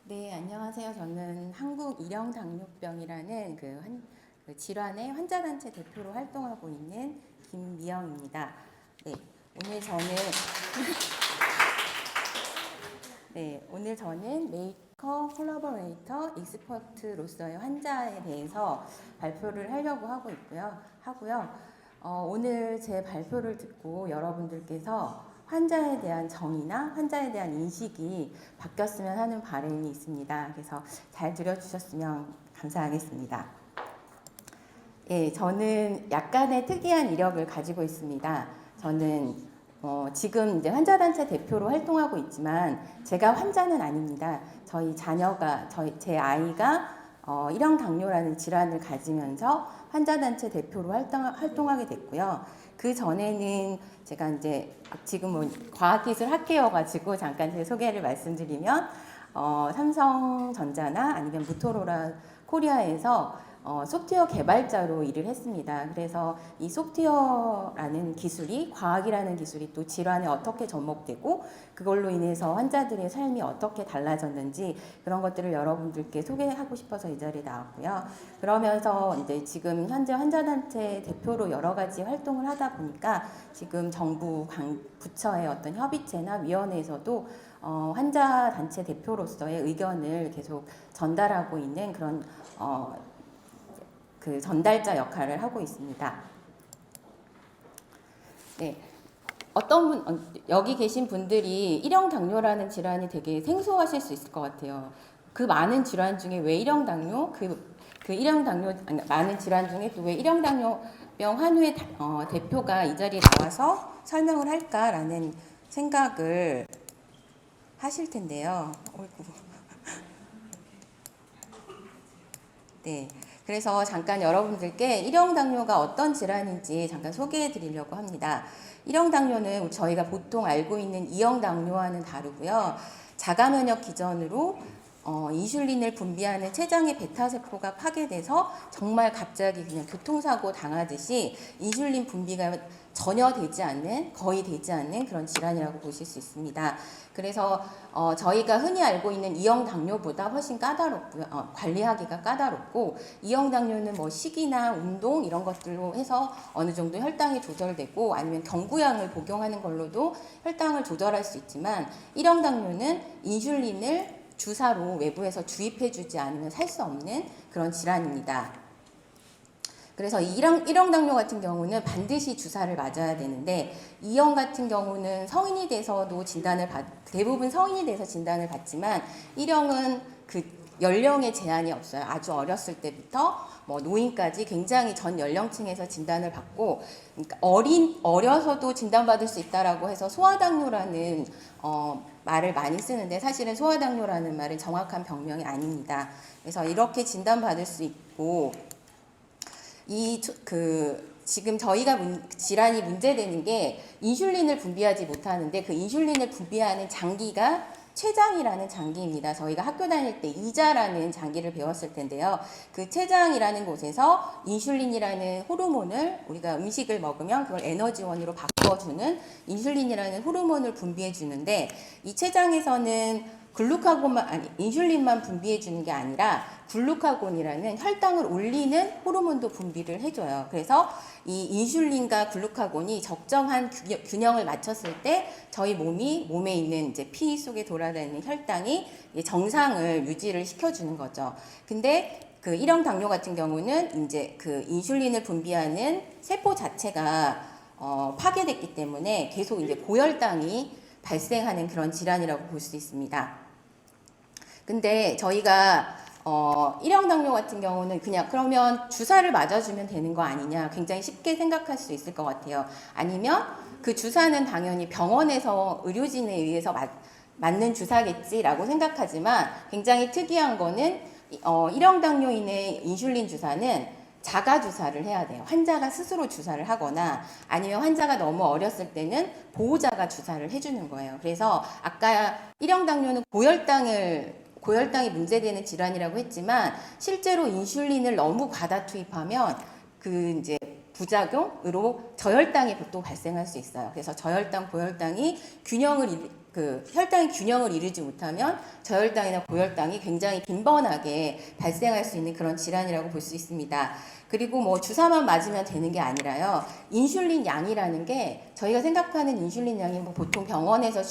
네, 안녕하세요. 저는 한국 일형당뇨병이라는 그 질환의 환자단체 대표로 활동하고 있는 김미영입니다. 네, 오늘 저는 오늘 저는 메이커 콜라보레이터 익스퍼트로서의 환자에 대해서 발표를 하려고 하고요. 오늘 제 발표를 듣고 여러분들께서 환자에 대한 정의나 환자에 대한 인식이 바뀌었으면 하는 바람이 있습니다. 그래서 잘 들어주셨으면 감사하겠습니다. 예, 저는 약간의 특이한 이력을 가지고 있습니다. 저는 지금 이제 환자단체 대표로 활동하고 있지만 제가 환자는 아닙니다. 제 아이가 일형 당뇨라는 질환을 가지면서 환자단체 대표로 활동하게 됐고요. 그 전에는 제가 이제 지금은 과학기술 학회여가지고 잠깐 제 소개를 말씀드리면 삼성전자나 아니면 모토로라 코리아에서 소프트웨어 개발자로 일을 했습니다. 그래서 이 소프트웨어라는 기술이, 과학이라는 기술이 또 질환에 어떻게 접목되고 그걸로 인해서 환자들의 삶이 어떻게 달라졌는지 그런 것들을 여러분들께 소개하고 싶어서 이 자리에 나왔고요. 그러면서 이제 지금 현재 환자단체 대표로 여러 가지 활동을 하다 보니까 지금 정부 부처의 어떤 협의체나 위원회에서도 환자단체 대표로서의 의견을 계속 전달하고 있는 그런 그 전달자 역할을 하고 있습니다. 네. 여기 계신 분들이 일형 당뇨라는 질환이 되게 생소하실 수 있을 것 같아요. 그 많은 질환 중에 왜 일형 당뇨, 많은 질환 중에 또 왜 일형 당뇨병 환우의 대표가 이 자리에 나와서 설명을 할까라는 생각을 하실 텐데요. 어이구. 네. 그래서 잠깐 여러분들께 일형 당뇨가 어떤 질환인지 잠깐 소개해 드리려고 합니다. 일형 당뇨는 저희가 보통 알고 있는 이형 당뇨와는 다르고요. 자가 면역 기전으로 인슐린을 분비하는 췌장의 베타세포가 파괴돼서 정말 갑자기 그냥 교통사고 당하듯이 인슐린 분비가 거의 되지 않는 그런 질환이라고 보실 수 있습니다. 그래서 저희가 흔히 알고 있는 이형 당뇨보다 훨씬 까다롭고요. 관리하기가 까다롭고 이형 당뇨는 뭐 식이나 운동 이런 것들로 해서 어느 정도 혈당이 조절되고 아니면 경구량을 복용하는 걸로도 혈당을 조절할 수 있지만 일형 당뇨는 인슐린을 주사로 외부에서 주입해주지 않으면 살 수 없는 그런 질환입니다. 그래서 일형 당뇨 같은 경우는 반드시 주사를 맞아야 되는데 이형 같은 경우는 대부분 성인이 돼서 진단을 받지만 일형은 그 연령의 제한이 없어요. 아주 어렸을 때부터 뭐 노인까지 굉장히 전 연령층에서 진단을 받고 그러니까 어려서도 진단받을 수 있다라고 해서 소아당뇨라는 말을 많이 쓰는데 사실은 소아당뇨라는 말은 정확한 병명이 아닙니다. 그래서 이렇게 진단받을 수 있고 지금 저희가 질환이 문제되는 게 인슐린을 분비하지 못하는데 그 인슐린을 분비하는 장기가 췌장이라는 장기입니다. 저희가 학교 다닐 때 이자라는 장기를 배웠을 텐데요. 그 췌장이라는 곳에서 인슐린이라는 호르몬을 우리가 음식을 먹으면 그걸 에너지원으로 바꿔주는 인슐린이라는 호르몬을 분비해 주는데 이 췌장에서는 인슐린만 분비해 주는 게 아니라 글루카곤이라는 혈당을 올리는 호르몬도 분비를 해줘요. 그래서 이 인슐린과 글루카곤이 적정한 균형을 맞췄을 때 저희 몸에 있는 이제 피 속에 돌아다니는 혈당이 정상을 유지를 시켜주는 거죠. 근데 그 일형 당뇨 같은 경우는 이제 그 인슐린을 분비하는 세포 자체가 파괴됐기 때문에 계속 이제 고혈당이 발생하는 그런 질환이라고 볼 수 있습니다. 근데 저희가 일형 당뇨 같은 경우는 그냥 그러면 주사를 맞아주면 되는 거 아니냐 굉장히 쉽게 생각할 수 있을 것 같아요. 아니면 그 주사는 당연히 병원에서 의료진에 의해서 맞는 주사겠지라고 생각하지만 굉장히 특이한 거는 일형 당뇨인의 인슐린 주사는 자가 주사를 해야 돼요. 환자가 스스로 주사를 하거나 아니면 환자가 너무 어렸을 때는 보호자가 주사를 해주는 거예요. 그래서 아까 일형 당뇨는 고혈당이 문제되는 질환이라고 했지만 실제로 인슐린을 너무 과다 투입하면 그 이제 부작용으로 저혈당이 또 발생할 수 있어요. 그래서 저혈당, 고혈당이 균형을 그 혈당의 균형을 이루지 못하면 저혈당이나 고혈당이 굉장히 빈번하게 발생할 수 있는 그런 질환이라고 볼 수 있습니다. 그리고 뭐 주사만 맞으면 되는 게 아니라요. 인슐린 양이라는 게 저희가 생각하는 인슐린 양이 뭐 보통 병원에서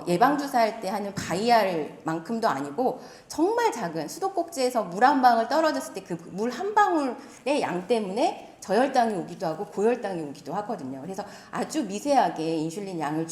예방주사할 때 하는 바이알만큼도 아니고 정말 작은 수도꼭지에서 물 한 방울 떨어졌을 때 그 물 한 방울의 양 때문에 저혈당이 오기도 하고 고혈당이 오기도 하거든요. 그래서 아주 미세하게 인슐린 양을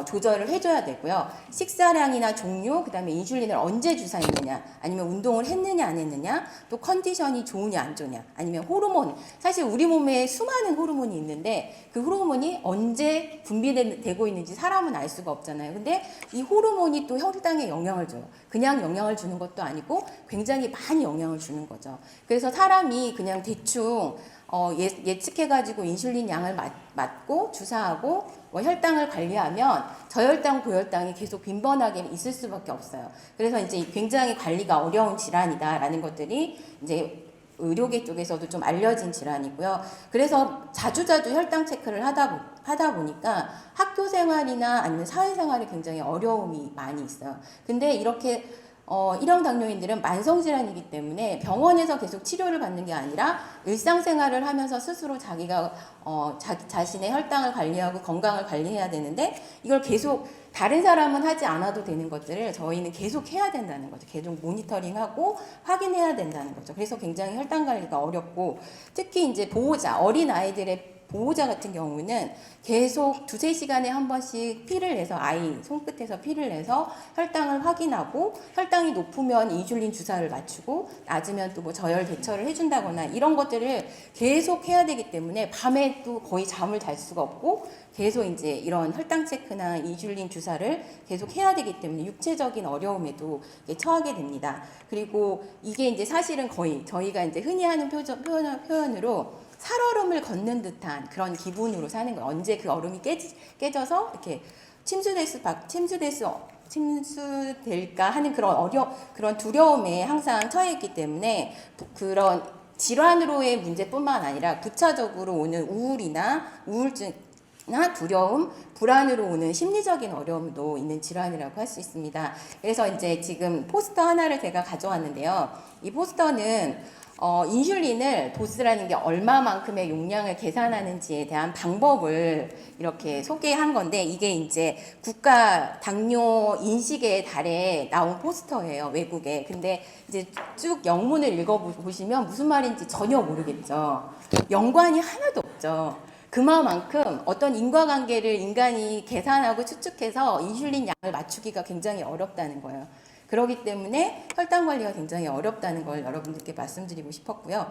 조절을 해줘야 되고요. 식사량이나 종류, 그 다음에 인슐린을 언제 주사했느냐, 아니면 운동을 했느냐 안 했느냐, 또 컨디션이 좋으냐 안 좋으냐, 아니면 호르몬. 사실 우리 몸에 수많은 호르몬이 있는데 그 호르몬이 언제 분비되고 있는지 사람은 알 수가 없잖아요. 근데 이 호르몬이 또 혈당에 영향을 줘요. 그냥 영향을 주는 것도 아니고 굉장히 많이 영향을 주는 거죠. 그래서 사람이 그냥 대충 예측해가지고 인슐린 양을 맞고 주사하고 뭐 혈당을 관리하면 저혈당, 고혈당이 계속 빈번하게 있을 수밖에 없어요. 그래서 이제 굉장히 관리가 어려운 질환이다라는 것들이 이제 의료계 쪽에서도 좀 알려진 질환이고요. 그래서 자주자주 혈당 체크를 하다 보니까 학교 생활이나 아니면 사회 생활에 굉장히 어려움이 많이 있어요. 근데 이렇게 일형 당뇨인들은 만성질환이기 때문에 병원에서 계속 치료를 받는 게 아니라 일상생활을 하면서 스스로 자기가 자신의 혈당을 관리하고 건강을 관리해야 되는데 이걸 계속 다른 사람은 하지 않아도 되는 것들을 저희는 계속 해야 된다는 거죠. 계속 모니터링하고 확인해야 된다는 거죠. 그래서 굉장히 혈당 관리가 어렵고 특히 이제 보호자, 어린 아이들의 보호자 같은 경우는 계속 2-3시간에 한 번씩 피를 내서 아이 손끝에서 피를 내서 혈당을 확인하고 혈당이 높으면 인슐린 주사를 맞추고 낮으면 또 뭐 저혈 대처를 해준다거나 이런 것들을 계속 해야 되기 때문에 밤에 또 거의 잠을 잘 수가 없고 계속 이제 이런 혈당 체크나 인슐린 주사를 계속 해야 되기 때문에 육체적인 어려움에도 처하게 됩니다. 그리고 이게 이제 사실은 거의 저희가 이제 흔히 하는 표현으로 살얼음을 걷는 듯한 그런 기분으로 사는 거예요. 언제 그 얼음이 깨져서 이렇게 침수될까 하는 그런 두려움에 항상 처해 있기 때문에 그런 질환으로의 문제뿐만 아니라 부차적으로 오는 우울증이나 두려움, 불안으로 오는 심리적인 어려움도 있는 질환이라고 할 수 있습니다. 그래서 이제 지금 포스터 하나를 제가 가져왔는데요. 이 포스터는 인슐린을 도스라는 게 얼마만큼의 용량을 계산하는지에 대한 방법을 이렇게 소개한 건데 이게 이제 국가 당뇨 인식의 달에 나온 포스터예요, 외국에. 근데 이제 쭉 영문을 읽어보시면 무슨 말인지 전혀 모르겠죠. 연관이 하나도 없죠. 그만큼 어떤 인과관계를 인간이 계산하고 추측해서 인슐린 양을 맞추기가 굉장히 어렵다는 거예요. 그렇기 때문에 혈당 관리가 굉장히 어렵다는 걸 여러분들께 말씀드리고 싶었고요.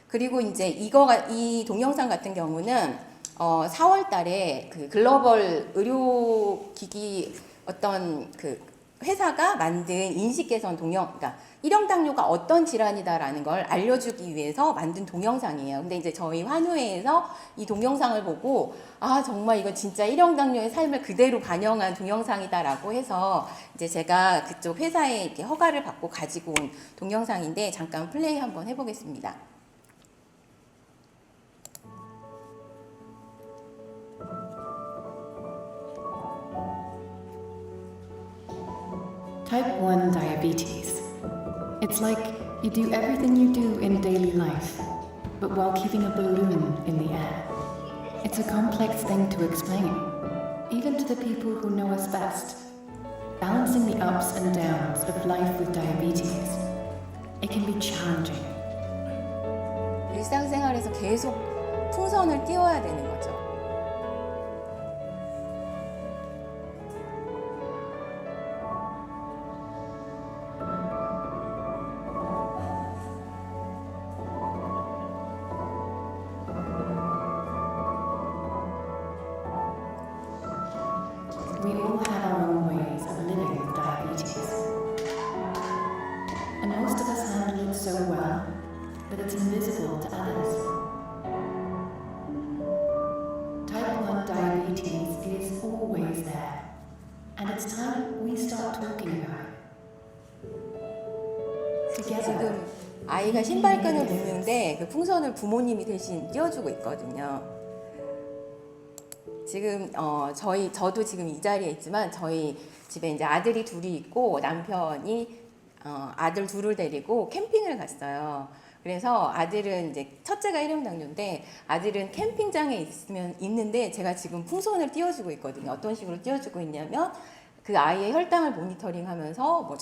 그리고 이제 이 동영상 같은 경우는 4월 달에 그 글로벌 의료기기 어떤 그 회사가 만든 인식 개선 그러니까 일형 당뇨가 어떤 질환이다라는 걸 알려주기 위해서 만든 동영상이에요. 근데 이제 저희 환우회에서 이 동영상을 보고 정말 이거 진짜 일형 당뇨의 삶을 그대로 반영한 동영상이다라고 해서 이제 제가 그쪽 회사에 이렇게 허가를 받고 가지고 온 동영상인데 잠깐 플레이 한번 해보겠습니다. Type 1 diabetes. It's like you do everything you do in daily life, but while keeping a balloon in the air. It's a complex thing to explain, even to the people who know us best. Balancing the ups and downs of life with diabetes, it can be challenging. 일상생활에서 계속 풍선을 띄워야 되는 거죠. We all have our own ways of living with diabetes. And most of us handle it so well that it's invisible to others. Type 1 diabetes is always there, and it's time we start talking about it. Together. 지금 아이가 신발끈을 묶는데 그 풍선을 부모님이 대신 띄워주고 있거든요. 지금 저도 지금 이 자리에 있지만 저희 집에 이제 아들이 둘이 있고 남편이 아들 둘을 데리고 캠핑을 갔어요. 그래서 아들은 이제 첫째가 일형당뇨인데 아들은 캠핑장에 있는데 제가 지금 풍선을 띄워주고 있거든요. 어떤 식으로 띄워주고 있냐면 그 아이의 혈당을 모니터링하면서 뭐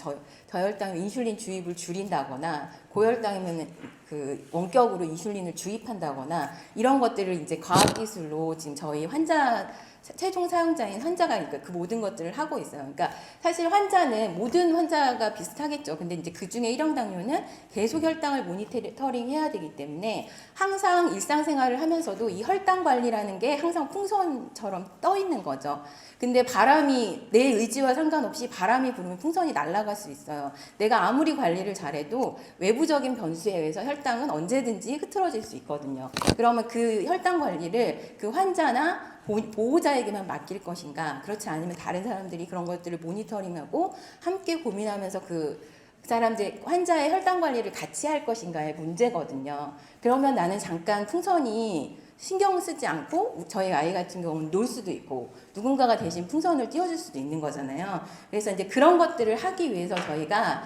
저혈당 인슐린 주입을 줄인다거나 고혈당이면 그 원격으로 인슐린을 주입한다거나 이런 것들을 이제 과학 기술로 지금 저희 환자 최종 사용자인 환자가 그 모든 것들을 하고 있어요. 그러니까 사실 환자는 모든 환자가 비슷하겠죠. 근데 이제 그 중에 일형 당뇨는 계속 혈당을 모니터링 해야 되기 때문에 항상 일상생활을 하면서도 이 혈당 관리라는 게 항상 풍선처럼 떠 있는 거죠. 근데 바람이 내 의지와 상관없이 바람이 불으면 풍선이 날아갈 수 있어요. 내가 아무리 관리를 잘해도 외부적인 변수에 의해서 혈당은 언제든지 흐트러질 수 있거든요. 그러면 그 혈당 관리를 그 환자나 보호자에게만 맡길 것인가, 그렇지 않으면 다른 사람들이 그런 것들을 모니터링하고 함께 고민하면서 그 사람들 환자의 혈당 관리를 같이 할 것인가의 문제거든요. 그러면 나는 잠깐 풍선이 신경 쓰지 않고 저희 아이 같은 경우는 놀 수도 있고 누군가가 대신 풍선을 띄워줄 수도 있는 거잖아요. 그래서 이제 그런 것들을 하기 위해서 저희가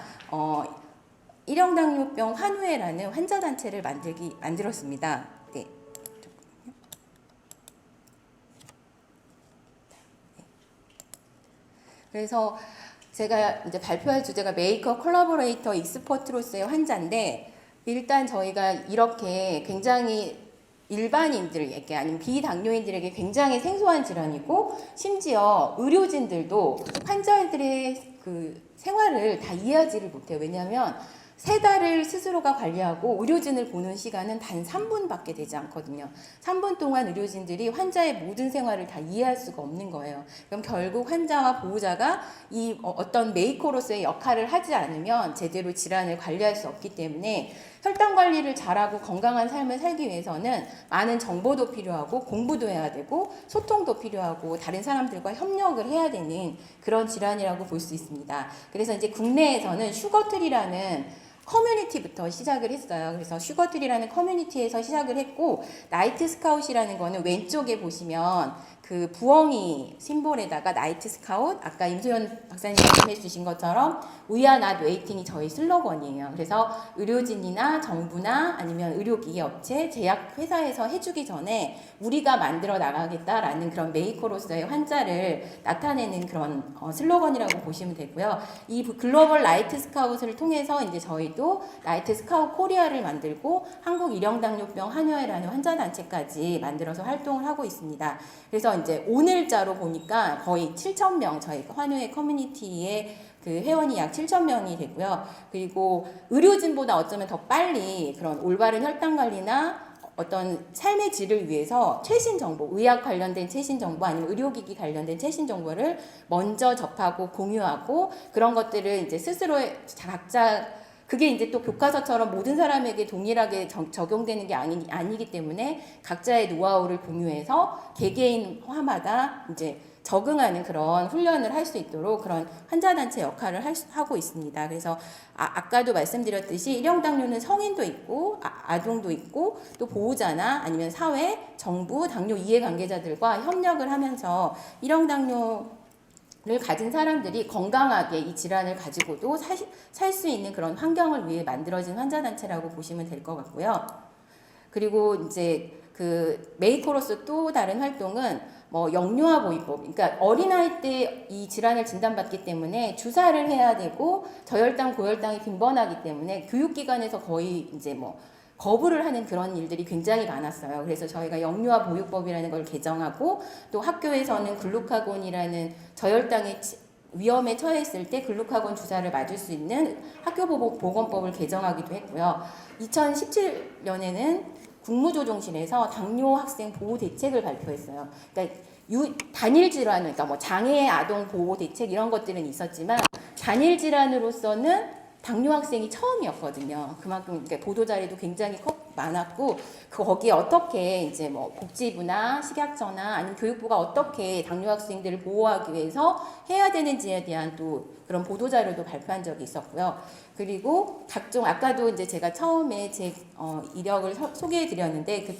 일형당뇨병 환우회라는 환자 단체를 만들었습니다. 네. 그래서 제가 이제 발표할 주제가 메이커 콜라보레이터 익스퍼트로서의 환자인데 일단 저희가 이렇게 굉장히 일반인들에게 아니면 비당뇨인들에게 굉장히 생소한 질환이고 심지어 의료진들도 환자들의 그 생활을 다 이해하지를 못해요. 왜냐하면 3달을 스스로가 관리하고 의료진을 보는 시간은 단 3분밖에 되지 않거든요. 3분 동안 의료진들이 환자의 모든 생활을 다 이해할 수가 없는 거예요. 그럼 결국 환자와 보호자가 이 어떤 메이커로서의 역할을 하지 않으면 제대로 질환을 관리할 수 없기 때문에 혈당 관리를 잘하고 건강한 삶을 살기 위해서는 많은 정보도 필요하고 공부도 해야 되고 소통도 필요하고 다른 사람들과 협력을 해야 되는 그런 질환이라고 볼 수 있습니다. 그래서 이제 국내에서는 슈거트리라는 커뮤니티부터 시작을 했어요. 그래서 슈거트리라는 커뮤니티에서 시작을 했고 나이트 스카웃이라는 거는 왼쪽에 보시면 그 부엉이 심볼에다가 나이트 스카웃 아까 임소연 박사님 말씀해 주신 것처럼 We are not waiting이 저희 슬로건이에요. 그래서 의료진이나 정부나 아니면 의료기기 업체, 제약회사에서 해주기 전에 우리가 만들어 나가겠다라는 그런 메이커로서의 환자를 나타내는 그런 슬로건이라고 보시면 되고요. 이 글로벌 나이트 스카웃을 통해서 이제 저희도 나이트 스카웃 코리아를 만들고 한국 일형당뇨병 환우회라는 환자단체까지 만들어서 활동을 하고 있습니다. 그래서 이제 오늘자로 보니까 거의 7,000명 저희 환우회 커뮤니티에 그 회원이 약 7,000명이 되고요. 그리고 의료진보다 어쩌면 더 빨리 그런 올바른 혈당 관리나 어떤 삶의 질을 위해서 최신 정보, 의학 관련된 최신 정보 아니면 의료기기 관련된 최신 정보를 먼저 접하고 공유하고 그런 것들을 이제 스스로의 각자 그게 이제 또 교과서처럼 모든 사람에게 동일하게 적용되는 게 아니기 때문에 각자의 노하우를 공유해서 개개인화마다 이제 적응하는 그런 훈련을 할 수 있도록 그런 환자단체 역할을 하고 있습니다. 그래서 아까도 말씀드렸듯이 일형당뇨는 성인도 있고 아동도 있고 또 보호자나 아니면 사회, 정부, 당뇨 이해관계자들과 협력을 하면서 일형당뇨 를 가진 사람들이 건강하게 이 질환을 가지고도 살 수 있는 그런 환경을 위해 만들어진 환자단체라고 보시면 될 것 같고요. 그리고 이제 그 메이커로서 또 다른 활동은 뭐 영유아 보이법, 그러니까 어린아이 때 이 질환을 진단받기 때문에 주사를 해야 되고 저혈당, 고혈당이 빈번하기 때문에 교육기관에서 거의 이제 뭐 거부를 하는 그런 일들이 굉장히 많았어요. 그래서 저희가 영유아 보육법이라는 걸 개정하고 또 학교에서는 글루카곤이라는 저혈당의 위험에 처했을 때 글루카곤 주사를 맞을 수 있는 학교보건법을 개정하기도 했고요. 2017년에는 국무조정실에서 당뇨 학생 보호 대책을 발표했어요. 그러니까 단일 질환, 그러니까 뭐 장애 아동 보호 대책 이런 것들은 있었지만 단일 질환으로서는 당뇨 학생이 처음이었거든요. 그만큼 보도 자료도 굉장히 많았고 거기에 어떻게 이제 뭐 복지부나 식약처나 아니면 교육부가 어떻게 당뇨 학생들을 보호하기 위해서 해야 되는지에 대한 또 그런 보도 자료도 발표한 적이 있었고요. 그리고 각종 아까도 이제 제가 처음에 제 이력을 소개해 드렸는데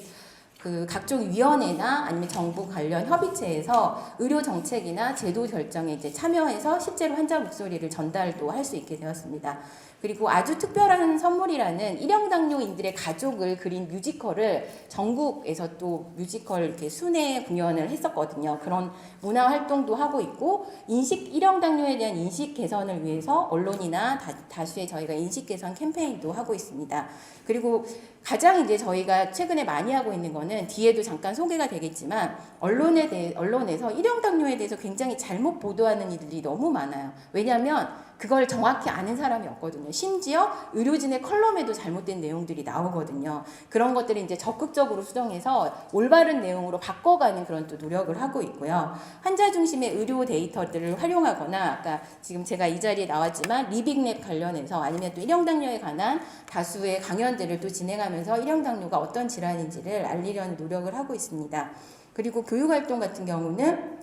그 각종 위원회나 아니면 정부 관련 협의체에서 의료 정책이나 제도 결정에 이제 참여해서 실제로 환자 목소리를 전달도 할 수 있게 되었습니다. 그리고 아주 특별한 선물이라는 일형 당뇨인들의 가족을 그린 뮤지컬을 전국에서 또 뮤지컬 이렇게 순회 공연을 했었거든요. 그런 문화 활동도 하고 있고 일형 당뇨에 대한 인식 개선을 위해서 언론이나 다수의 저희가 인식 개선 캠페인도 하고 있습니다. 그리고 가장 이제 저희가 최근에 많이 하고 있는 거는 뒤에도 잠깐 소개가 되겠지만 언론에서 일형 당뇨에 대해서 굉장히 잘못 보도하는 일들이 너무 많아요. 왜냐하면 그걸 정확히 아는 사람이 없거든요. 심지어 의료진의 컬럼에도 잘못된 내용들이 나오거든요. 그런 것들을 이제 적극적으로 수정해서 올바른 내용으로 바꿔가는 그런 또 노력을 하고 있고요. 환자 중심의 의료 데이터들을 활용하거나 아까 지금 제가 이 자리에 나왔지만 리빅랩 관련해서 아니면 또 일형 당뇨에 관한 다수의 강연들을 또 진행하면서 일형 당뇨가 어떤 질환인지를 알리려는 노력을 하고 있습니다. 그리고 교육활동 같은 경우는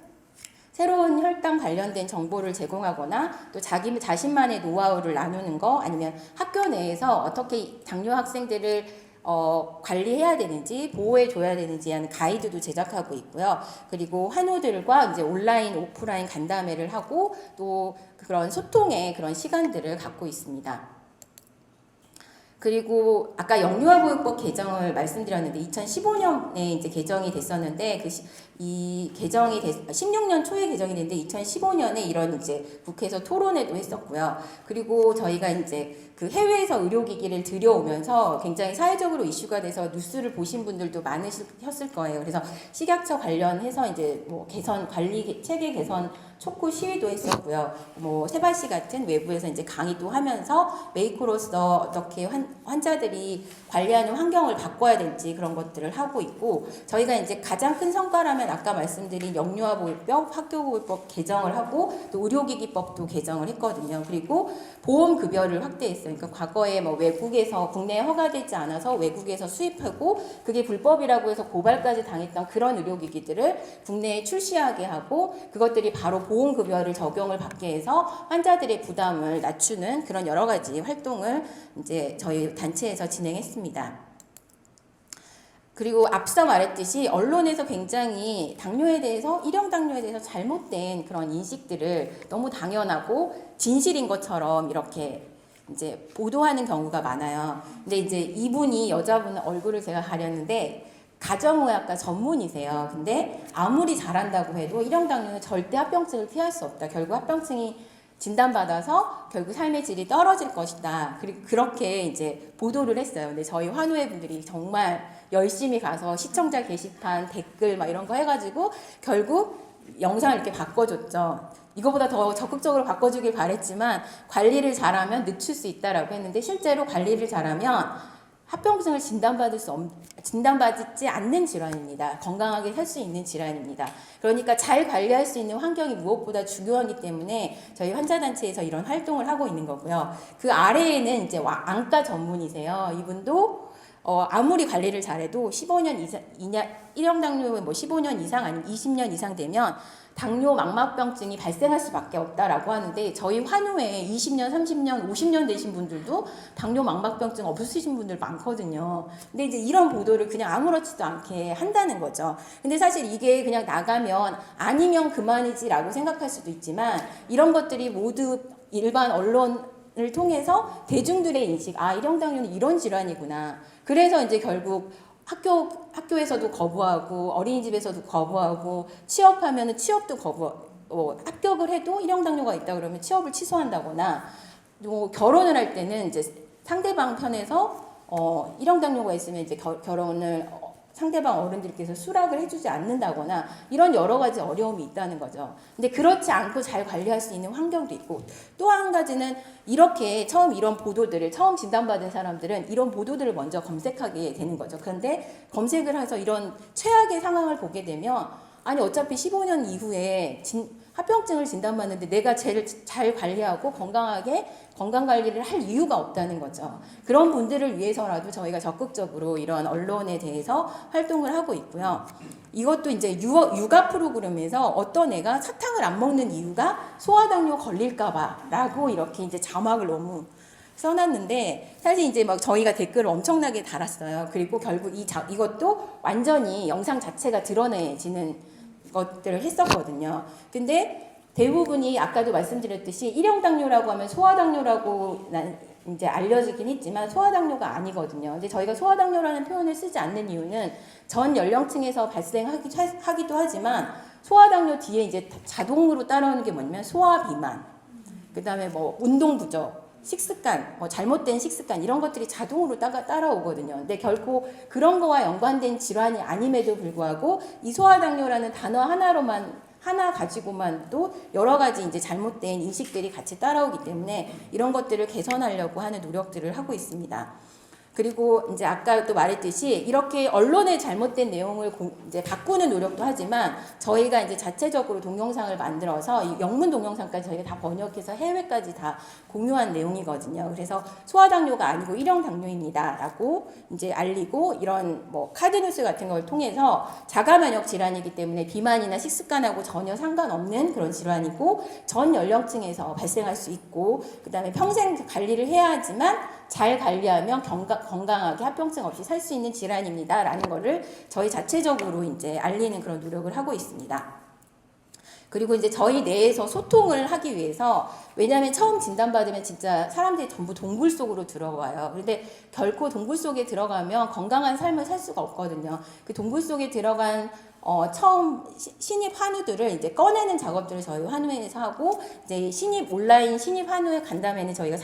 새로운 혈당 관련된 정보를 제공하거나 또 자신만의 노하우를 나누는 거 아니면 학교 내에서 어떻게 당뇨 학생들을 관리해야 되는지 보호해 줘야 되는지 하는 가이드도 제작하고 있고요. 그리고 환우들과 이제 온라인 오프라인 간담회를 하고 또 그런 소통의 그런 시간들을 갖고 있습니다. 그리고 아까 영유아보육법 개정을 말씀드렸는데 2015년에 이제 개정이 됐었는데 이 개정이 16년 초에 개정이 됐는데 2015년에 이런 이제 국회에서 토론회도 했었고요. 그리고 저희가 이제 그 해외에서 의료기기를 들여오면서 굉장히 사회적으로 이슈가 돼서 뉴스를 보신 분들도 많으셨을 거예요. 그래서 식약처 관련해서 이제 뭐 개선 관리 체계 개선 촉구 시위도 했었고요. 뭐 세바시 같은 외부에서 이제 강의도 하면서 메이커로서 어떻게 환자들이 관리하는 환경을 바꿔야 될지 그런 것들을 하고 있고 저희가 이제 가장 큰 성과라면 아까 말씀드린 영유아보육법, 학교보육법 개정을 하고 또 의료기기법도 개정을 했거든요. 그리고 보험급여를 확대했어요. 그러니까 과거에 뭐 외국에서 국내에 허가되지 않아서 외국에서 수입하고 그게 불법이라고 해서 고발까지 당했던 그런 의료기기들을 국내에 출시하게 하고 그것들이 바로 보험급여를 적용을 받게 해서 환자들의 부담을 낮추는 그런 여러 가지 활동을 이제 저희 단체에서 진행했습니다. 그리고 앞서 말했듯이 언론에서 굉장히 당뇨에 대해서 일형 당뇨에 대해서 잘못된 그런 인식들을 너무 당연하고 진실인 것처럼 이렇게 이제 보도하는 경우가 많아요. 근데 이제 이분이 여자분 얼굴을 제가 가렸는데 가정의학과 전문이세요. 근데 아무리 잘한다고 해도 일형 당뇨는 절대 합병증을 피할 수 없다. 결국 합병증이 진단받아서 결국 삶의 질이 떨어질 것이다. 그리고 그렇게 이제 보도를 했어요. 근데 저희 환우회 분들이 정말 열심히 가서 시청자 게시판 댓글 막 이런 거 해가지고 결국 영상을 이렇게 바꿔줬죠. 이거보다 더 적극적으로 바꿔주길 바랬지만 관리를 잘하면 늦출 수 있다라고 했는데 실제로 관리를 잘하면 합병증을 진단받지 않는 질환입니다. 건강하게 살 수 있는 질환입니다. 그러니까 잘 관리할 수 있는 환경이 무엇보다 중요하기 때문에 저희 환자단체에서 이런 활동을 하고 있는 거고요. 그 아래에는 이제 안과 전문이세요. 이분도 아무리 관리를 잘해도 15년 이상, 일형 당뇨는 뭐 15년 이상 아니면 20년 이상 되면 당뇨 망막병증이 발생할 수밖에 없다라고 하는데 저희 환우에 20년, 30년, 50년 되신 분들도 당뇨 망막병증 없으신 분들 많거든요. 근데 이제 이런 보도를 그냥 아무렇지도 않게 한다는 거죠. 근데 사실 이게 그냥 나가면 아니면 그만이지라고 생각할 수도 있지만 이런 것들이 모두 일반 언론을 통해서 대중들의 인식, 일형 당뇨는 이런 질환이구나. 그래서 이제 결국 학교에서도 거부하고 어린이집에서도 거부하고 취업하면은 취업도 합격을 해도 일형 당뇨가 있다 그러면 취업을 취소한다거나 또 결혼을 할 때는 이제 상대방 편에서 일형 당뇨가 있으면 이제 결혼을 상대방 어른들께서 수락을 해주지 않는다거나 이런 여러 가지 어려움이 있다는 거죠. 근데 그렇지 않고 잘 관리할 수 있는 환경도 있고 또 한 가지는 이렇게 이런 보도들을 처음 진단받은 사람들은 이런 보도들을 먼저 검색하게 되는 거죠. 그런데 검색을 해서 이런 최악의 상황을 보게 되면 아니 어차피 15년 이후에 합병증을 진단받는데 내가 제일 잘 관리하고 건강하게 건강관리를 할 이유가 없다는 거죠. 그런 분들을 위해서라도 저희가 적극적으로 이런 언론에 대해서 활동을 하고 있고요. 이것도 이제 육아 프로그램에서 어떤 애가 사탕을 안 먹는 이유가 소아당뇨 걸릴까봐 라고 이렇게 이제 자막을 너무 써놨는데 사실 이제 막 저희가 댓글을 엄청나게 달았어요. 그리고 결국 이것도 완전히 영상 자체가 드러내지는 것들을 했었거든요. 근데 대부분이 아까도 말씀드렸듯이 일형당뇨라고 하면 소아당뇨라고 이제 알려지긴 했지만 소아당뇨가 아니거든요. 근데 저희가 소아당뇨라는 표현을 쓰지 않는 이유는 전 연령층에서 발생하기도 하지만 소아당뇨 뒤에 이제 자동으로 따라오는 게 뭐냐면 소아비만, 그다음에 뭐 운동 부족, 식습관, 뭐 잘못된 식습관 이런 것들이 자동으로 따라오거든요. 근데 결코 그런 거와 연관된 질환이 아님에도 불구하고 이 소아당뇨라는 단어 하나 가지고만도 여러 가지 이제 잘못된 인식들이 같이 따라오기 때문에 이런 것들을 개선하려고 하는 노력들을 하고 있습니다. 그리고 이제 아까 또 말했듯이 이렇게 언론의 잘못된 내용을 이제 바꾸는 노력도 하지만 저희가 이제 자체적으로 동영상을 만들어서 이 영문 동영상까지 저희가 다 번역해서 해외까지 다 공유한 내용이거든요. 그래서 소아당뇨가 아니고 일형당뇨입니다라고 이제 알리고 이런 뭐 카드뉴스 같은 걸 통해서 자가면역 질환이기 때문에 비만이나 식습관하고 전혀 상관없는 그런 질환이고 전 연령층에서 발생할 수 있고 그다음에 평생 관리를 해야 하지만 잘 관리하면 건강하게 합병증 없이 살 수 있는 질환입니다. 라는 거를 저희 자체적으로 이제 알리는 그런 노력을 하고 있습니다. 그리고 이제 저희 내에서 소통을 하기 위해서 왜냐하면 처음 진단받으면 진짜 사람들이 전부 동굴 속으로 들어와요. 그런데 결코 동굴 속에 들어가면 건강한 삶을 살 수가 없거든요. 그 동굴 속에 들어간 처음 신입 한우들을 이제 꺼내는 작업들을 저희 한우회에서 하고 이제 온라인 신입 한우회 간담회는 저희가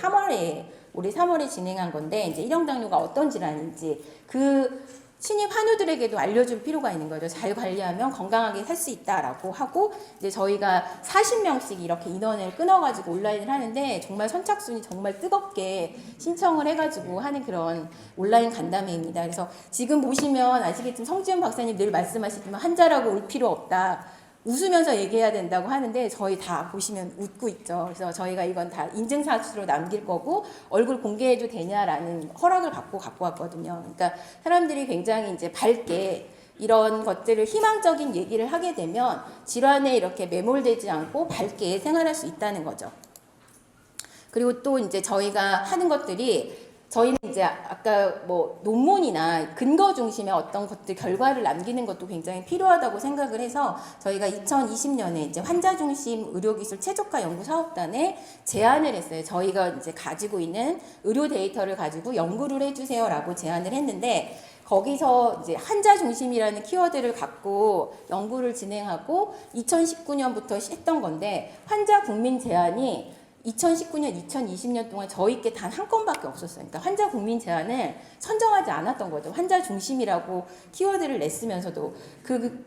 올해 3월에 진행한 건데 이제 일형당뇨가 어떤 질환인지 그 신입 한우들에게도 알려줄 필요가 있는 거죠. 잘 관리하면 건강하게 살 수 있다라고 하고 이제 저희가 40명씩 이렇게 인원을 끊어가지고 온라인을 하는데 정말 선착순이 정말 뜨겁게 신청을 해가지고 하는 그런 온라인 간담회입니다. 그래서 지금 보시면 아시겠지만 성지은 박사님 늘 말씀하시지만 환자라고 울 필요 없다. 웃으면서 얘기해야 된다고 하는데 저희 다 보시면 웃고 있죠. 그래서 저희가 이건 다 인증사실로 남길 거고 얼굴 공개해도 되냐라는 허락을 받고 갖고 왔거든요. 그러니까 사람들이 굉장히 이제 밝게 이런 것들을 희망적인 얘기를 하게 되면 질환에 이렇게 매몰되지 않고 밝게 생활할 수 있다는 거죠. 그리고 또 이제 저희가 하는 것들이 저희는 이제 아까 뭐 논문이나 근거 중심의 어떤 것들 결과를 남기는 것도 굉장히 필요하다고 생각을 해서 저희가 2020년에 이제 환자 중심 의료기술 최적화 연구 사업단에 제안을 했어요. 저희가 이제 가지고 있는 의료 데이터를 가지고 연구를 해주세요라고 제안을 했는데 거기서 이제 환자 중심이라는 키워드를 갖고 연구를 진행하고 2019년부터 했던 건데 환자 국민 제안이 2019년, 2020년 동안 저희께 단 한 건밖에 없었어요. 그러니까 환자 국민 제안을 선정하지 않았던 거죠. 환자 중심이라고 키워드를 냈으면서도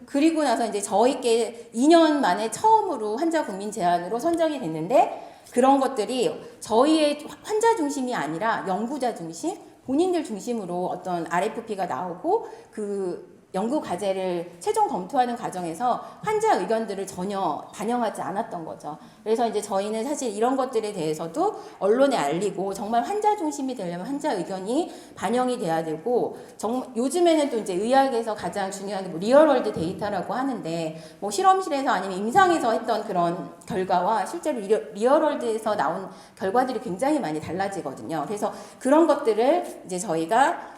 그리고 나서 이제 저희께 2년 만에 처음으로 환자 국민 제안으로 선정이 됐는데 그런 것들이 저희의 환자 중심이 아니라 연구자 중심, 본인들 중심으로 어떤 RFP가 나오고 그 연구 과제를 최종 검토하는 과정에서 환자 의견들을 전혀 반영하지 않았던 거죠. 그래서 이제 저희는 사실 이런 것들에 대해서도 언론에 알리고 정말 환자 중심이 되려면 환자 의견이 반영이 돼야 되고 요즘에는 또 이제 의학에서 가장 중요한 게 뭐 리얼월드 데이터라고 하는데 뭐 실험실에서 아니면 임상에서 했던 그런 결과와 실제로 리얼월드에서 나온 결과들이 굉장히 많이 달라지거든요. 그래서 그런 것들을 이제 저희가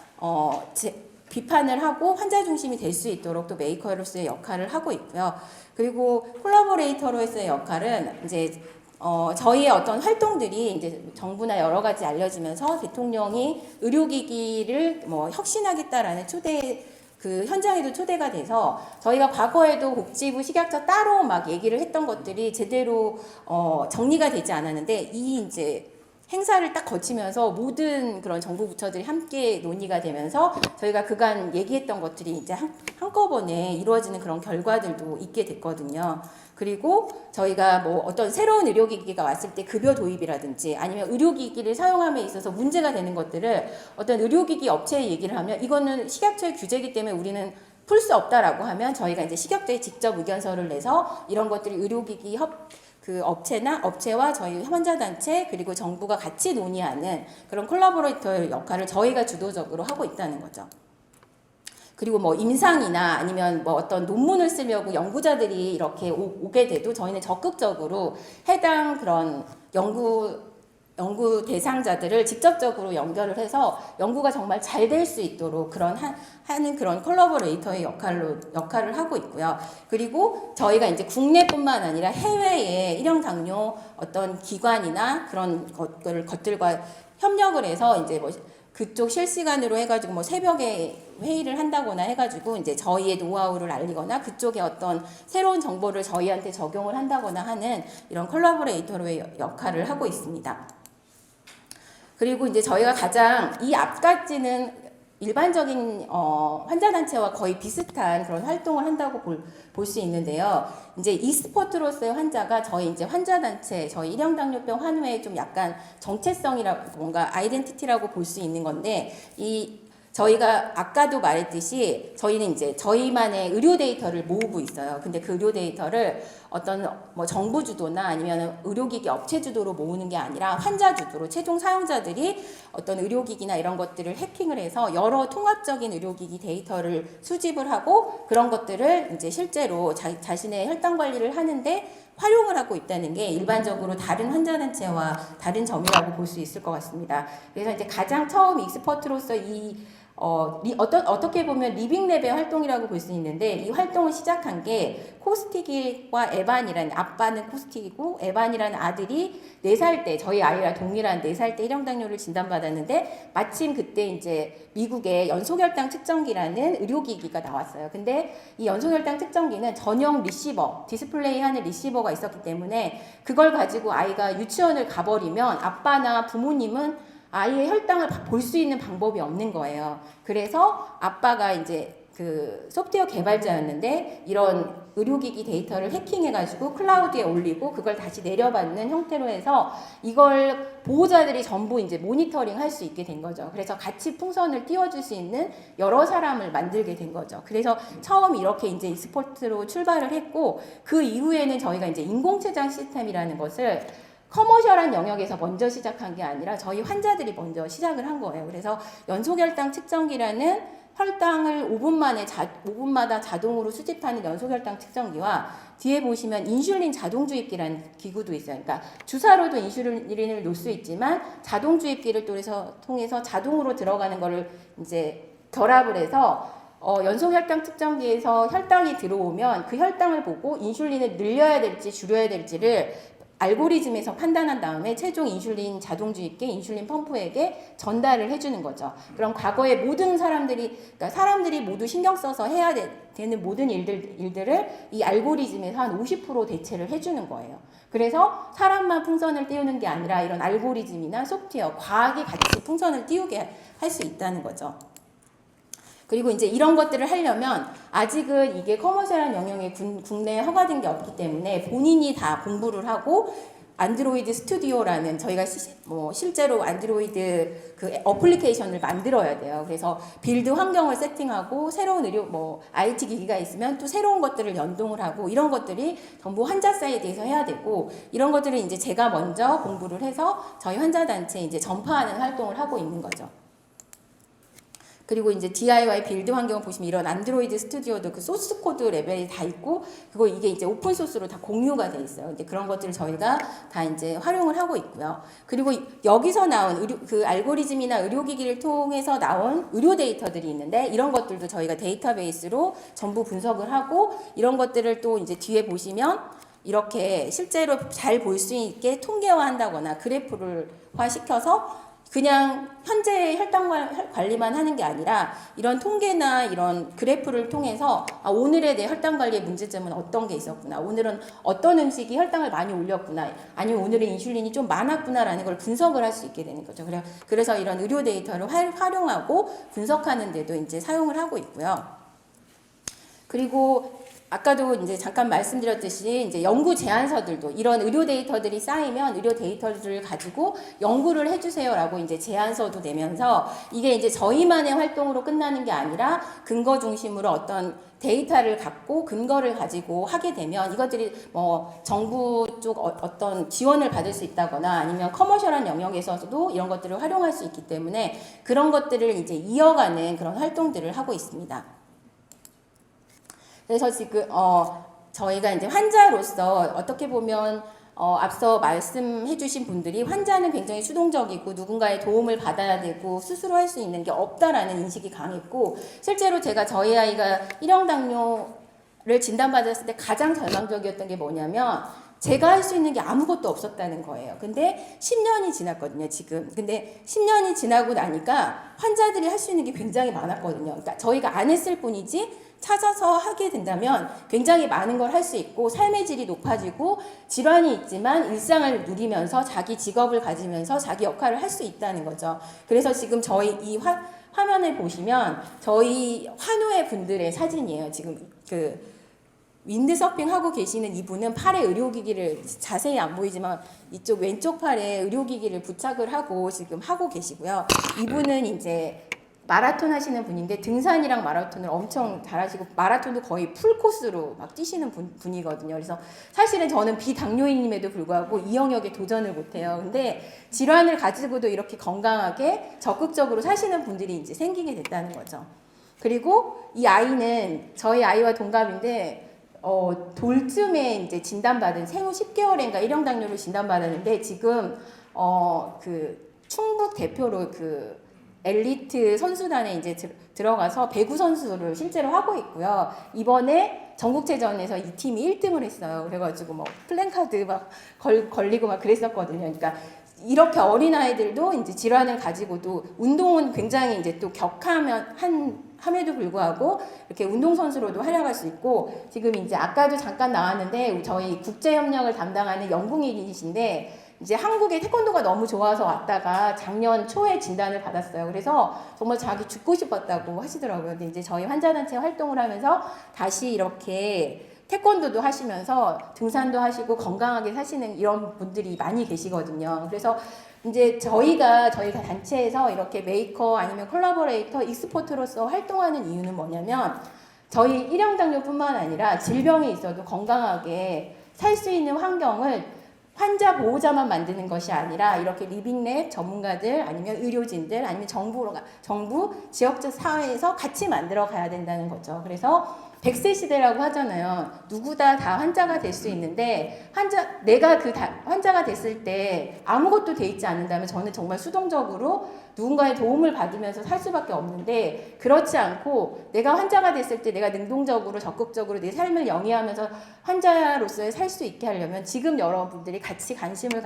비판을 하고 환자 중심이 될 수 있도록 또 메이커로서의 역할을 하고 있고요. 그리고 콜라보레이터로서의 역할은 이제 저희의 어떤 활동들이 이제 정부나 여러 가지 알려지면서 대통령이 의료기기를 뭐 혁신하겠다라는 그 현장에도 초대가 돼서 저희가 과거에도 복지부 식약처 따로 막 얘기를 했던 것들이 제대로 정리가 되지 않았는데 이 이제 행사를 딱 거치면서 모든 그런 정부 부처들이 함께 논의가 되면서 저희가 그간 얘기했던 것들이 이제 한꺼번에 이루어지는 그런 결과들도 있게 됐거든요. 그리고 저희가 뭐 어떤 새로운 의료기기가 왔을 때 급여 도입이라든지 아니면 의료기기를 사용함에 있어서 문제가 되는 것들을 어떤 의료기기 업체에 얘기를 하면 이거는 식약처의 규제이기 때문에 우리는 풀 수 없다라고 하면 저희가 이제 식약처에 직접 의견서를 내서 이런 것들이 의료기기 그 업체와 저희 환자단체 그리고 정부가 같이 논의하는 그런 콜라보레이터 역할을 저희가 주도적으로 하고 있다는 거죠. 그리고 뭐 임상이나 아니면 뭐 어떤 논문을 쓰려고 연구자들이 이렇게 오게 돼도 저희는 적극적으로 해당 그런 연구 연구 대상자들을 직접적으로 연결을 해서 연구가 정말 잘 될 수 있도록 하는 그런 콜라보레이터의 역할을 하고 있고요. 그리고 저희가 이제 국내뿐만 아니라 해외의 일형 당뇨 어떤 기관이나 그런 것들과 협력을 해서 이제 뭐 그쪽 실시간으로 해가지고 뭐 새벽에 회의를 한다거나 해가지고 이제 저희의 노하우를 알리거나 그쪽에 어떤 새로운 정보를 저희한테 적용을 한다거나 하는 이런 콜라보레이터로의 역할을 하고 있습니다. 그리고 이제 저희가 가장 이 앞까지는 일반적인 환자단체와 거의 비슷한 그런 활동을 한다고 볼 수 있는데요. 이제 e스포츠로서의 환자가 저희 이제 환자단체, 저희 일형당뇨병 환우의 좀 약간 정체성이라고 뭔가 아이덴티티라고 볼 수 있는 건데 저희가 아까도 말했듯이 저희는 이제 저희만의 의료 데이터를 모으고 있어요. 근데 그 의료 데이터를 어떤 뭐 정부 주도나 아니면 의료기기 업체 주도로 모으는 게 아니라 환자 주도로 최종 사용자들이 어떤 의료기기나 이런 것들을 해킹을 해서 여러 통합적인 의료기기 데이터를 수집을 하고 그런 것들을 이제 실제로 자신의 혈당 관리를 하는데 활용을 하고 있다는 게 일반적으로 다른 환자단체와 다른 점이라고 볼 수 있을 것 같습니다. 그래서 이제 가장 처음 익스퍼트로서 어떻게 보면 리빙랩의 활동이라고 볼 수 있는데 이 활동을 시작한 게 코스틱과 에반이라는 아빠는 코스틱이고 에반이라는 아들이 4살 때 저희 아이랑 동일한 4살 때 일형당뇨를 진단받았는데 마침 그때 이제 미국의 연소혈당 측정기라는 의료기기가 나왔어요. 근데 이 연소혈당 측정기는 전용 리시버, 디스플레이하는 리시버가 있었기 때문에 그걸 가지고 아이가 유치원을 가버리면 아빠나 부모님은 아이의 혈당을 볼 수 있는 방법이 없는 거예요. 그래서 아빠가 이제 그 소프트웨어 개발자였는데 이런 의료기기 데이터를 해킹해가지고 클라우드에 올리고 그걸 다시 내려받는 형태로 해서 이걸 보호자들이 전부 이제 모니터링 할 수 있게 된 거죠. 그래서 같이 풍선을 띄워줄 수 있는 여러 사람을 만들게 된 거죠. 그래서 처음 이렇게 이제 e스포츠로 출발을 했고 그 이후에는 저희가 이제 인공췌장 시스템이라는 것을 커머셜한 영역에서 먼저 시작한 게 아니라 저희 환자들이 먼저 시작을 한 거예요. 그래서 연소혈당 측정기라는 혈당을 5분마다 자동으로 수집하는 연소혈당 측정기와 뒤에 보시면 인슐린 자동주입기라는 기구도 있어요. 그러니까 주사로도 인슐린을 놓을 수 있지만 자동주입기를 통해서 자동으로 들어가는 거를 이제 결합을 해서 연소혈당 측정기에서 혈당이 들어오면 그 혈당을 보고 인슐린을 늘려야 될지 줄여야 될지를 알고리즘에서 판단한 다음에 최종 인슐린 자동주입기, 인슐린 펌프에게 전달을 해주는 거죠. 그럼 과거에 모든 그러니까 사람들이 모두 신경 써서 해야 되는 모든 일들을 이 알고리즘에서 한 50% 대체를 해주는 거예요. 그래서 사람만 풍선을 띄우는 게 아니라 이런 알고리즘이나 소프트웨어, 과학이 같이 풍선을 띄우게 할 수 있다는 거죠. 그리고 이제 이런 것들을 하려면 아직은 이게 커머셜한 영역에 국내에 허가된 게 없기 때문에 본인이 다 공부를 하고 안드로이드 스튜디오라는 저희가 실제로 안드로이드 그 어플리케이션을 만들어야 돼요. 그래서 빌드 환경을 세팅하고 새로운 IT 기기가 있으면 또 새로운 것들을 연동을 하고 이런 것들이 전부 환자 사이드에서 해야 되고 이런 것들을 이제 제가 먼저 공부를 해서 저희 환자단체에 이제 전파하는 활동을 하고 있는 거죠. 그리고 이제 DIY 빌드 환경을 보시면 이런 안드로이드 스튜디오도 그 소스 코드 레벨이 다 있고 이게 이제 오픈 소스로 다 공유가 돼 있어요. 이제 그런 것들을 저희가 다 이제 활용을 하고 있고요. 그리고 여기서 나온 그 알고리즘이나 의료기기를 통해서 나온 의료 데이터들이 있는데 이런 것들도 저희가 데이터베이스로 전부 분석을 하고 이런 것들을 또 이제 뒤에 보시면 이렇게 실제로 잘 볼 수 있게 통계화한다거나 그래프를화 시켜서 그냥 현재의 혈당 관리만 하는 게 아니라 이런 통계나 이런 그래프를 통해서 오늘의 내 혈당 관리의 문제점은 어떤 게 있었구나. 오늘은 어떤 음식이 혈당을 많이 올렸구나. 아니면 오늘은 인슐린이 좀 많았구나라는 걸 분석을 할 수 있게 되는 거죠. 그래서 이런 의료 데이터를 활용하고 분석하는 데도 이제 사용을 하고 있고요. 그리고 아까도 이제 잠깐 말씀드렸듯이 이제 연구 제안서들도 이런 의료 데이터들이 쌓이면 의료 데이터들을 가지고 연구를 해주세요라고 이제 제안서도 내면서 이게 이제 저희만의 활동으로 끝나는 게 아니라 근거 중심으로 어떤 데이터를 갖고 근거를 가지고 하게 되면 이것들이 정부 쪽 어떤 지원을 받을 수 있다거나 아니면 커머셜한 영역에서도 이런 것들을 활용할 수 있기 때문에 그런 것들을 이제 이어가는 그런 활동들을 하고 있습니다. 그래서 지금 저희가 이제 환자로서 어떻게 보면 앞서 말씀해주신 분들이 환자는 굉장히 수동적이고 누군가의 도움을 받아야 되고 스스로 할 수 있는 게 없다라는 인식이 강했고 실제로 제가 저희 아이가 1형 당뇨를 진단받았을 때 가장 절망적이었던 게 뭐냐면 제가 할 수 있는 게 아무것도 없었다는 거예요. 근데 10년이 지났거든요, 지금. 근데 10년이 지나고 나니까 환자들이 할 수 있는 게 굉장히 많았거든요. 그러니까 저희가 안 했을 뿐이지 찾아서 하게 된다면 굉장히 많은 걸 할 수 있고 삶의 질이 높아지고 질환이 있지만 일상을 누리면서 자기 직업을 가지면서 자기 역할을 할 수 있다는 거죠. 그래서 지금 저희 이 화면을 보시면 저희 환우의 분들의 사진이에요. 지금 그 윈드서핑 하고 계시는 이분은 팔에 의료기기를 자세히 안 보이지만 이쪽 왼쪽 팔에 의료기기를 부착을 하고 지금 하고 계시고요. 이분은 이제 마라톤 하시는 분인데 등산이랑 마라톤을 엄청 잘하시고 마라톤도 거의 풀코스로 막 뛰시는 분이거든요. 그래서 사실은 저는 비당뇨인임에도 불구하고 이 영역에 도전을 못해요. 근데 질환을 가지고도 이렇게 건강하게 적극적으로 사시는 분들이 이제 생기게 됐다는 거죠. 그리고 이 아이는 저희 아이와 동갑인데 돌쯤에 이제 진단받은 생후 10개월인가 1형 당뇨를 진단받았는데 지금 그 충북 대표로 그 엘리트 선수단에 이제 들어가서 배구 선수를 실제로 하고 있고요. 이번에 전국체전에서 이 팀이 1등을 했어요. 그래가지고 뭐 플랜카드 막 걸리고 막 그랬었거든요. 그러니까 이렇게 어린 아이들도 이제 질환을 가지고도 운동은 굉장히 이제 또 함에도 불구하고 이렇게 운동선수로도 활약할 수 있고 지금 이제 아까도 잠깐 나왔는데 저희 국제협력을 담당하는 연봉인이신데 이제 한국에 태권도가 너무 좋아서 왔다가 작년 초에 진단을 받았어요. 그래서 정말 자기 죽고 싶었다고 하시더라고요. 근데 이제 저희 환자단체 활동을 하면서 다시 이렇게 태권도도 하시면서 등산도 하시고 건강하게 사시는 이런 분들이 많이 계시거든요. 그래서 이제 저희가 단체에서 이렇게 메이커 아니면 콜라보레이터 익스포트로서 활동하는 이유는 뭐냐면 저희 1형 당뇨뿐만 아니라 질병이 있어도 건강하게 살 수 있는 환경을 환자 보호자만 만드는 것이 아니라 이렇게 리빙랩 전문가들 아니면 의료진들 아니면 정부 지역적 사회에서 같이 만들어 가야 된다는 거죠. 그래서 100세 시대라고 하잖아요. 누구다 다 환자가 될 수 있는데 내가 환자가 됐을 때 아무것도 돼 있지 않는다면 저는 정말 수동적으로 누군가의 도움을 받으면서 살 수밖에 없는데 그렇지 않고 내가 환자가 됐을 때 내가 능동적으로 적극적으로 내 삶을 영위하면서 환자로서의 살 수 있게 하려면 지금 여러분들이 같이 관심을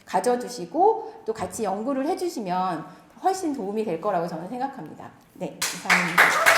가져주시고 또 같이 연구를 해주시면 훨씬 도움이 될 거라고 저는 생각합니다. 네, 감사합니다.